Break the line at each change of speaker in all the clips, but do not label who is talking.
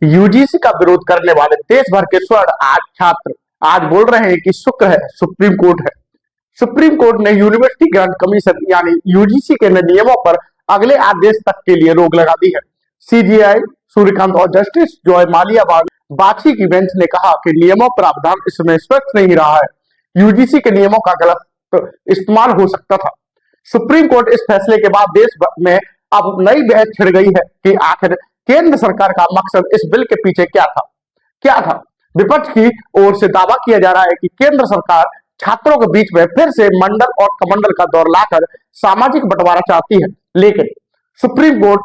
UGC का विरोध करने वाले देश भर के स्वर्ण आज छात्र आज बोल रहे हैं कि शुक्र है सुप्रीम कोर्ट है। सुप्रीम कोर्ट ने यूनिवर्सिटी ग्रांट कमीशन यानी यूजीसी के नियमों पर अगले आदेश तक के लिए रोक लगा दी है। सीजीआई सूर्यकांत और जस्टिस जॉय मालिया बाछी की बेंच ने कहा कि नियमों प्रावधान इसमें स्पष्ट नहीं रहा है, यूजीसी के नियमों का गलत इस्तेमाल हो सकता था। सुप्रीम कोर्ट इस फैसले के बाद देश में अब नई बहस छिड़ गई है कि आखिर केंद्र सरकार का मकसद इस बिल के पीछे क्या था। विपक्ष की ओर से दावा किया जा रहा है कि केंद्र सरकार छात्रों के बीच में फिर से मंडल और कमंडल का दौर लाकर सामाजिक बंटवारा चाहती है, लेकिन सुप्रीम कोर्ट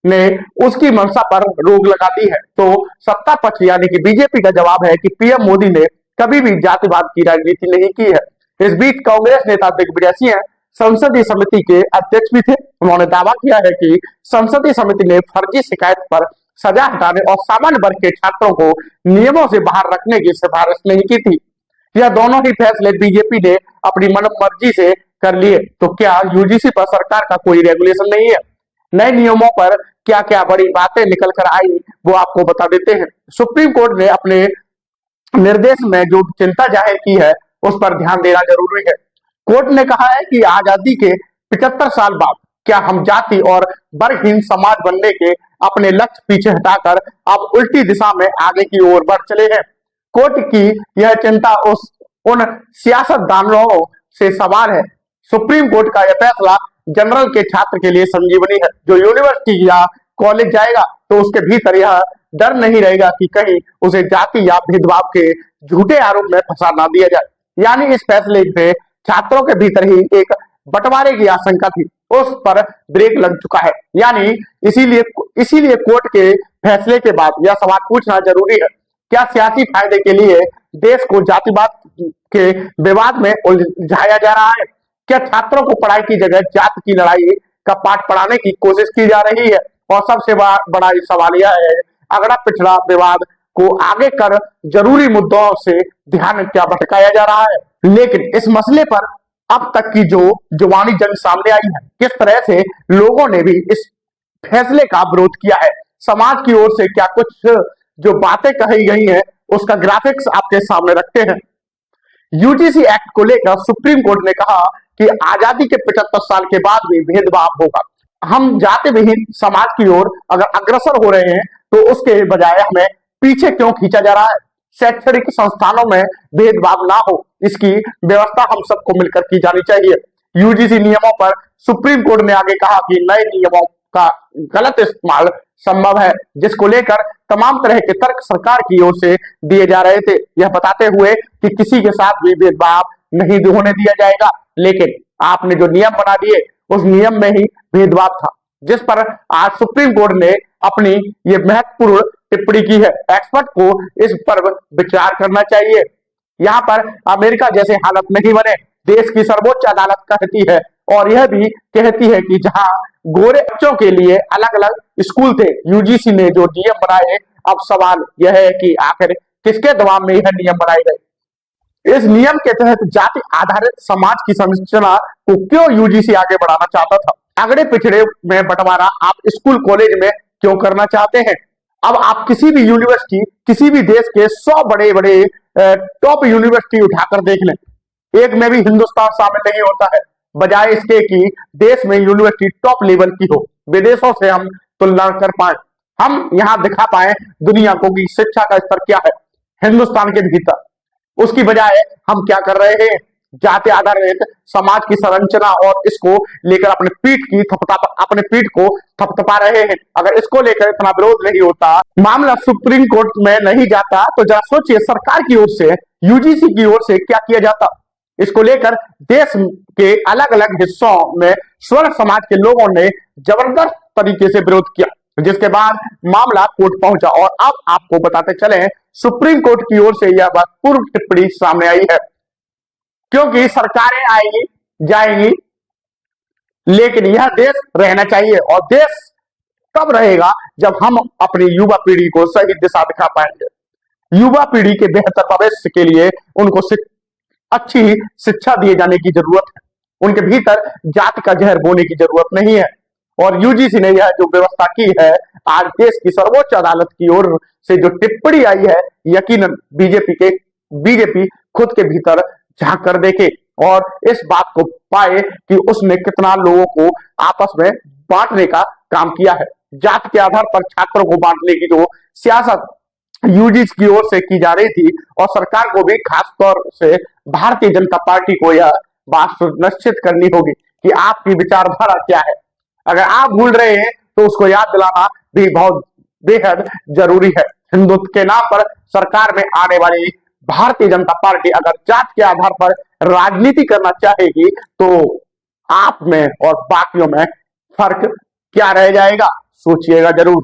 ने उसकी मंशा पर रोक लगा दी है। तो सत्ता पक्ष यानी कि बीजेपी का जवाब है कि पीएम मोदी ने कभी भी जातिवाद की राजनीति नहीं की है। इस बीच कांग्रेस नेता दिग्विजय सिंह संसदीय समिति के अध्यक्ष भी थे। उन्होंने दावा किया है कि संसदीय समिति ने फर्जी शिकायत पर सजा हटाने और सामान्य वर्ग के छात्रों को नियमों से बाहर रखने की सिफारिश नहीं की थी। यह दोनों ही फैसले बीजेपी ने अपनी मनमर्जी से कर लिए। तो क्या यूजीसी पर सरकार का कोई रेगुलेशन नहीं है? नए नियमों पर क्या क्या बड़ी बातें निकल कर आई वो आपको बता देते हैं। सुप्रीम कोर्ट ने अपने निर्देश में जो चिंता जाहिर की है उस पर ध्यान देना जरूरी है। कोर्ट ने कहा है कि आजादी के 75 साल बाद क्या हम जाति और वर्गहीन समाज बनने के अपने लक्ष्य पीछे हटाकर अब उल्टी दिशा में आगे की ओर बढ़ चले हैं। कोर्ट की यह चिंता उन सियासतदानों से सवार है। सुप्रीम कोर्ट का यह फैसला जनरल के छात्र के लिए संजीवनी है। जो यूनिवर्सिटी या कॉलेज जाएगा तो उसके भीतर यह डर नहीं रहेगा कि कहीं उसे जाति या भेदभाव के झूठे आरोप में फंसा ना दिया जाए। यानी इस फैसले से छात्रों के भीतर ही एक बंटवारे की आशंका थी, उस पर ब्रेक लग चुका है। यानी इसीलिए कोर्ट के फैसले के बाद यह सवाल पूछना जरूरी है, क्या सियासी फायदे के लिए देश को जातिवाद के विवाद में उलझाया जा रहा है? क्या छात्रों को पढ़ाई की जगह जात की लड़ाई का पाठ पढ़ाने की कोशिश की जा रही है? और सबसे बड़ा सवाल यह है, अगड़ा पिछड़ा विवाद को आगे कर जरूरी मुद्दों से ध्यान क्या भटकाया जा रहा है? लेकिन इस मसले पर अब तक की जो जुबानी जंग सामने आई है, किस तरह से लोगों ने भी इस फैसले का विरोध किया है, समाज की ओर से क्या कुछ जो बातें कही गई हैं उसका ग्राफिक्स आपके सामने रखते हैं। यूजीसी एक्ट को लेकर सुप्रीम कोर्ट ने कहा कि आजादी के 75 साल के बाद भी भेदभाव होगा। हम जाति विहीन समाज की ओर अगर अग्रसर हो रहे हैं तो उसके बजाय हमें पीछे क्यों खींचा जा रहा है? शैक्षणिक संस्थानों में भेदभाव ना हो, इसकी व्यवस्था हम सबको मिलकर की जानी चाहिए। यूजीसी नियमों पर सुप्रीम कोर्ट ने आगे कहा कि नए नियमों का गलत इस्तेमाल संभव है, जिसको लेकर तमाम तरह के तर्क सरकार की ओर से दिए जा रहे थे, यह बताते हुए कि किसी के साथ भी भेदभाव नहीं होने दिया जाएगा। लेकिन आपने जो नियम बना दिए उस नियम में ही भेदभाव था, जिस पर आज सुप्रीम कोर्ट ने अपनी ये महत्वपूर्ण टिप्पणी की है। एक्सपर्ट को इस पर विचार करना चाहिए। यहाँ पर अमेरिका जैसे हालत नहीं बने, देश की सर्वोच्च अदालत कहती है, और यह भी कहती है कि जहां गोरे बच्चों के लिए अलग अलग स्कूल थे, यूजीसी ने जो नियम बनाए, अब सवाल यह है कि आखिर किसके दबाव में यह नियम बनाए गए? इस नियम के तहत जाति आधारित समाज की संरचना को क्यों यूजीसी आगे बढ़ाना चाहता था? अगड़े पिछड़े में बंटवारा आप स्कूल कॉलेज में क्यों करना चाहते हैं? अब आप किसी भी यूनिवर्सिटी, किसी भी देश के 100 बड़े बड़े टॉप यूनिवर्सिटी उठाकर देख लें, एक में भी हिंदुस्तान शामिल नहीं होता है, बजाय इसके कि देश में यूनिवर्सिटी टॉप लेवल की हो, विदेशों से हम तुलना कर पाए, हम यहाँ दिखा पाए दुनिया को कि शिक्षा का स्तर क्या है हिंदुस्तान के भीतर। उसकी बजाय हम क्या कर रहे हैं? जाति आधारित समाज की संरचना और इसको लेकर अपने पीठ को थपथपा रहे हैं। अगर इसको लेकर इतना विरोध नहीं होता, मामला सुप्रीम कोर्ट में नहीं जाता, तो जरा सोचिए सरकार की ओर से, यूजीसी की ओर से क्या किया जाता। इसको लेकर देश के अलग अलग हिस्सों में स्वर्ण समाज के लोगों ने जबरदस्त तरीके से विरोध किया, जिसके बाद मामला कोर्ट पहुंचा। और अब आपको बताते चले, सुप्रीम कोर्ट की ओर से यह बात पूर्व टिप्पणी सामने आई है, क्योंकि सरकारें आएंगी जाएंगी, लेकिन यह देश रहना चाहिए, और देश तब रहेगा जब हम अपनी युवा पीढ़ी को सही दिशा दिखा पाएंगे। युवा पीढ़ी के बेहतर भविष्य के लिए उनको अच्छी शिक्षा दिए जाने की जरूरत है, उनके भीतर जाति का जहर बोने की जरूरत नहीं है। और यूजीसी ने यह जो व्यवस्था की है, आज देश की सर्वोच्च अदालत की ओर से जो टिप्पणी आई है, यकीनन बीजेपी खुद के भीतर झांक कर देखे और इस बात को पाए कि उसने कितना लोगों को आपस में बांटने का काम किया है। जात के आधार पर छात्रों को बांटने की जो सियासत यूजीसी की ओर से की जा रही थी, और सरकार को भी खास तौर से भारतीय जनता पार्टी को यह बात सुनिश्चित करनी होगी कि आपकी विचारधारा क्या है। अगर आप भूल रहे हैं तो उसको याद दिलाना भी बहुत बेहद जरूरी है। हिंदुत्व के नाम पर सरकार में आने वाली भारतीय जनता पार्टी अगर जात के आधार पर राजनीति करना चाहेगी तो आप में और बाकियों में फर्क क्या रह जाएगा, सोचिएगा जरूर।